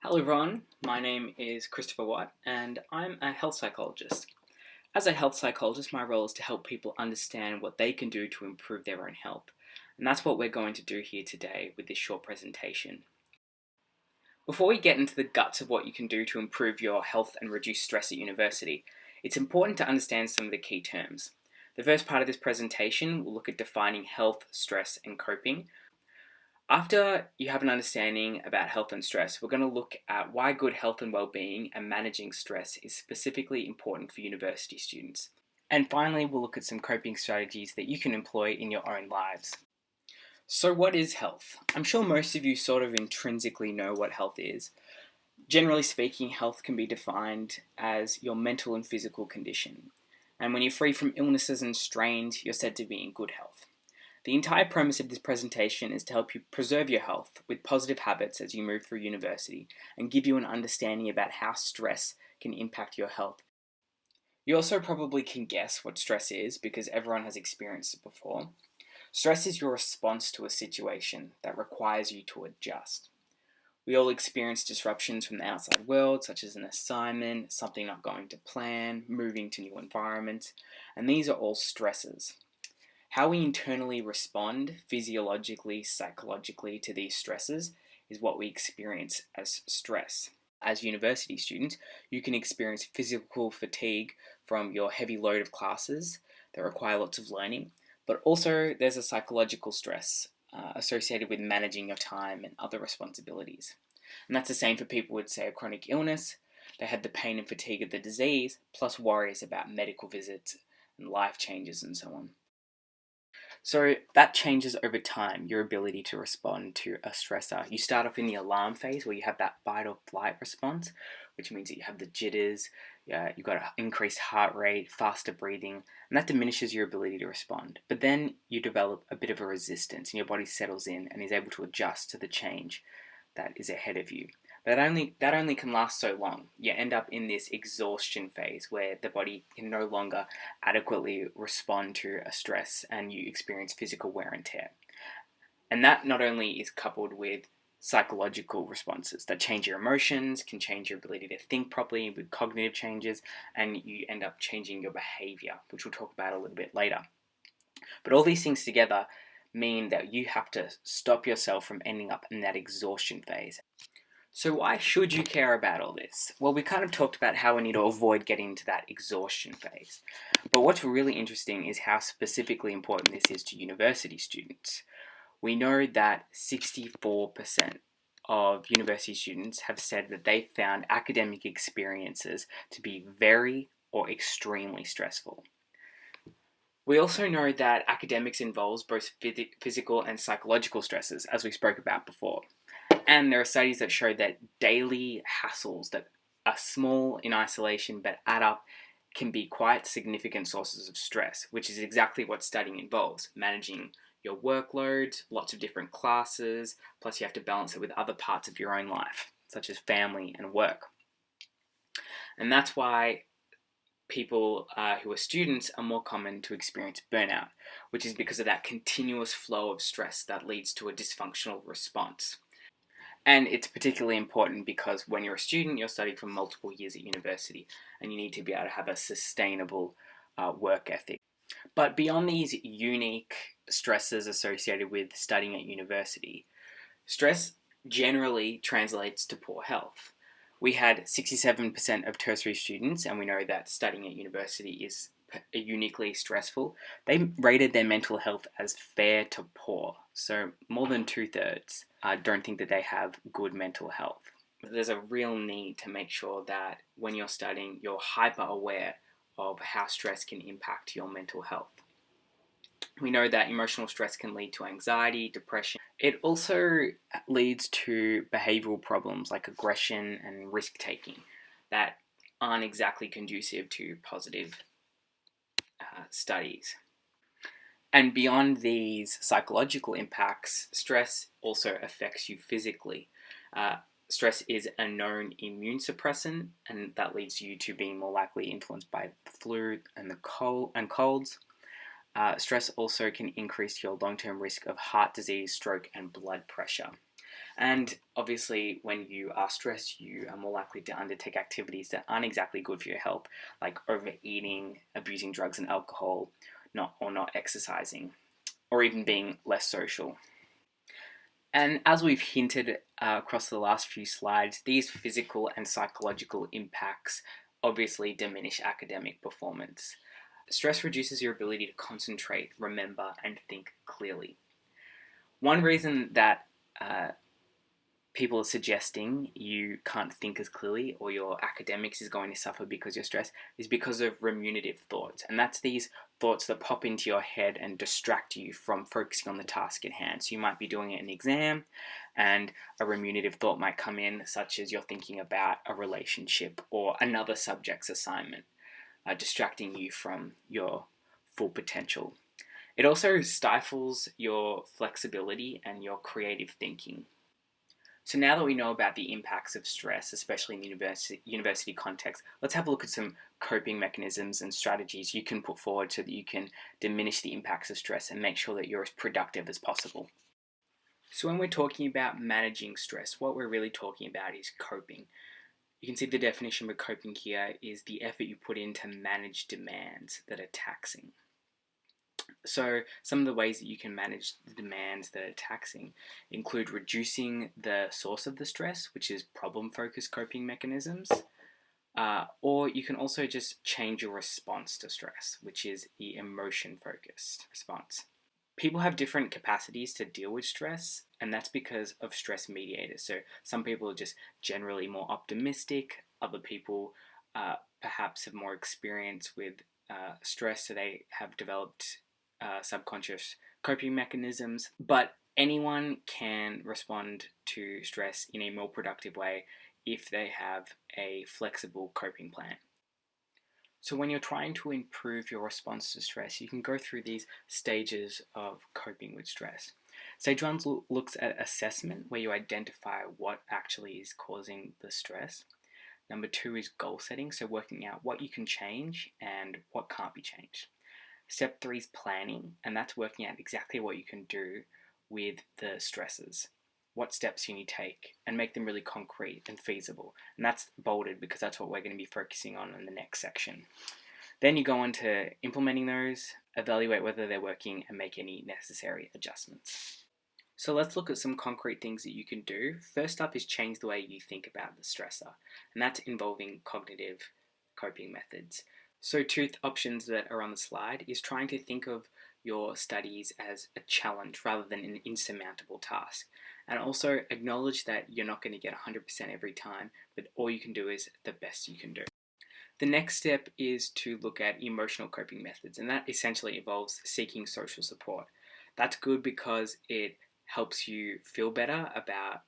Hello everyone, my name is Christopher White and I'm a health psychologist. As a health psychologist, my role is to help people understand what they can do to improve their own health. And that's what we're going to do here today with this short presentation. Before we get into the guts of what you can do to improve your health and reduce stress at university, it's important to understand some of the key terms. The first part of this presentation will look at defining health, stress, and coping. After you have an understanding about health and stress, we're going to look at why good health and well-being and managing stress is specifically important for university students. And finally, we'll look at some coping strategies that you can employ in your own lives. So what is health? I'm sure most of you sort of intrinsically know what health is. Generally speaking, health can be defined as your mental and physical condition. And when you're free from illnesses and strains, you're said to be in good health. The entire premise of this presentation is to help you preserve your health with positive habits as you move through university and give you an understanding about how stress can impact your health. You also probably can guess what stress is because everyone has experienced it before. Stress is your response to a situation that requires you to adjust. We all experience disruptions from the outside world, such as an assignment, something not going to plan, moving to new environments, and these are all stresses. How we internally respond physiologically, psychologically to these stresses is what we experience as stress. As university students, you can experience physical fatigue from your heavy load of classes that require lots of learning, but also there's a psychological stress associated with managing your time and other responsibilities. And that's the same for people with, say, a chronic illness. They had the pain and fatigue of the disease, plus worries about medical visits and life changes and so on. So that changes over time, your ability to respond to a stressor. You start off in the alarm phase where you have that fight or flight response, which means that you have the jitters, you've got an increased heart rate, faster breathing, and that diminishes your ability to respond. But then you develop a bit of a resistance and your body settles in and is able to adjust to the change that is ahead of you. But that only can last so long. You end up in this exhaustion phase where the body can no longer adequately respond to a stress and you experience physical wear and tear. And that not only is coupled with psychological responses that change your emotions, can change your ability to think properly with cognitive changes, and you end up changing your behavior, which we'll talk about a little bit later. But all these things together mean that you have to stop yourself from ending up in that exhaustion phase. So why should you care about all this? Well, we kind of talked about how we need to avoid getting into that exhaustion phase. But what's really interesting is how specifically important this is to university students. We know that 64% of university students have said that they found academic experiences to be very or extremely stressful. We also know that academics involves both physical and psychological stresses, as we spoke about before. And there are studies that show that daily hassles that are small in isolation but add up can be quite significant sources of stress, which is exactly what studying involves. Managing your workload, lots of different classes, plus you have to balance it with other parts of your own life, such as family and work. And that's why people who are students are more common to experience burnout, which is because of that continuous flow of stress that leads to a dysfunctional response. And it's particularly important because when you're a student, you're studying for multiple years at university, and you need to be able to have a sustainable work ethic. But beyond these unique stresses associated with studying at university, stress generally translates to poor health. We had 67% of tertiary students, and we know that studying at university is uniquely stressful. They rated their mental health as fair to poor. So more than 2/3 don't think that they have good mental health. There's a real need to make sure that when you're studying, you're hyper aware of how stress can impact your mental health. We know that emotional stress can lead to anxiety, depression. It also leads to behavioral problems like aggression and risk-taking that aren't exactly conducive to positive studies. And beyond these psychological impacts, stress also affects you physically. Stress is a known immune suppressant, and that leads you to being more likely influenced by the flu and colds. Stress also can increase your long-term risk of heart disease, stroke, and blood pressure. And obviously, when you are stressed, you are more likely to undertake activities that aren't exactly good for your health, like overeating, abusing drugs and alcohol, not exercising, or even being less social. And as we've hinted across the last few slides, these physical and psychological impacts obviously diminish academic performance. Stress reduces your ability to concentrate, remember, and think clearly. One reason that people are suggesting you can't think as clearly or your academics is going to suffer because you're stressed is because of ruminative thoughts. And that's these thoughts that pop into your head and distract you from focusing on the task at hand. So you might be doing an exam and a ruminative thought might come in, such as you're thinking about a relationship or another subject's assignment, distracting you from your full potential. It also stifles your flexibility and your creative thinking. So now that we know about the impacts of stress, especially in the university context, let's have a look at some coping mechanisms and strategies you can put forward so that you can diminish the impacts of stress and make sure that you're as productive as possible. So when we're talking about managing stress, what we're really talking about is coping. You can see the definition of coping here is the effort you put in to manage demands that are taxing. So some of the ways that you can manage the demands that are taxing include reducing the source of the stress, which is problem-focused coping mechanisms, or you can also just change your response to stress, which is the emotion-focused response. People have different capacities to deal with stress, and that's because of stress mediators. So some people are just generally more optimistic, other people perhaps have more experience with stress, so they have developed subconscious coping mechanisms, but anyone can respond to stress in a more productive way if they have a flexible coping plan. So when you're trying to improve your response to stress, you can go through these stages of coping with stress. Stage 1 looks at assessment, where you identify what actually is causing the stress. Number 2 is goal setting, so working out what you can change and what can't be changed. Step 3 is planning, and that's working out exactly what you can do with the stresses, what steps you need to take, and make them really concrete and feasible. And that's bolded because that's what we're going to be focusing on in the next section. Then you go on to implementing those, evaluate whether they're working, and make any necessary adjustments. So let's look at some concrete things that you can do. First up is change the way you think about the stressor, and that's involving cognitive coping methods. So two options that are on the slide is trying to think of your studies as a challenge rather than an insurmountable task. And also acknowledge that you're not going to get 100% every time, but all you can do is the best you can do. The next step is to look at emotional coping methods, and that essentially involves seeking social support. That's good because it helps you feel better about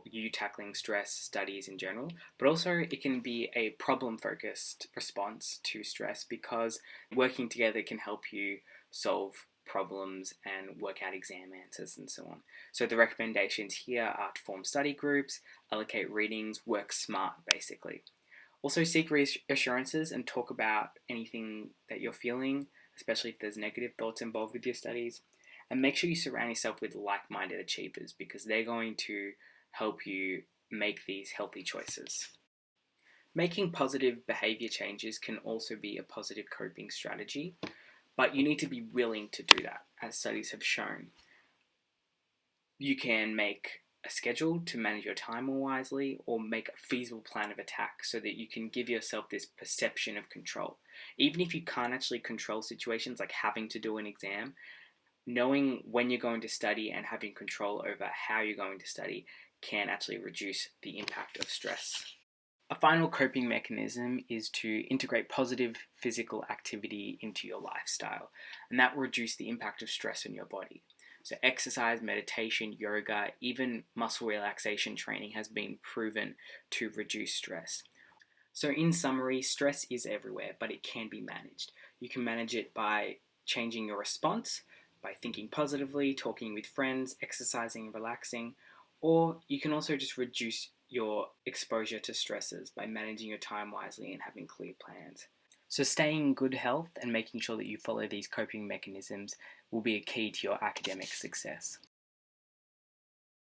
you tackling stress, studies in general, but also it can be a problem-focused response to stress because working together can help you solve problems and work out exam answers and so on. So the recommendations here are to form study groups, allocate readings, work smart basically. Also seek reassurances and talk about anything that you're feeling, especially if there's negative thoughts involved with your studies. And make sure you surround yourself with like-minded achievers because they're going to help you make these healthy choices. Making positive behavior changes can also be a positive coping strategy, but you need to be willing to do that, as studies have shown. You can make a schedule to manage your time more wisely, or make a feasible plan of attack so that you can give yourself this perception of control. Even if you can't actually control situations like having to do an exam, knowing when you're going to study and having control over how you're going to study can actually reduce the impact of stress. A final coping mechanism is to integrate positive physical activity into your lifestyle, and that will reduce the impact of stress on your body. So exercise, meditation, yoga, even muscle relaxation training has been proven to reduce stress. So in summary, stress is everywhere, but it can be managed. You can manage it by changing your response, by thinking positively, talking with friends, exercising, relaxing, or you can also just reduce your exposure to stresses by managing your time wisely and having clear plans. So staying in good health and making sure that you follow these coping mechanisms will be a key to your academic success.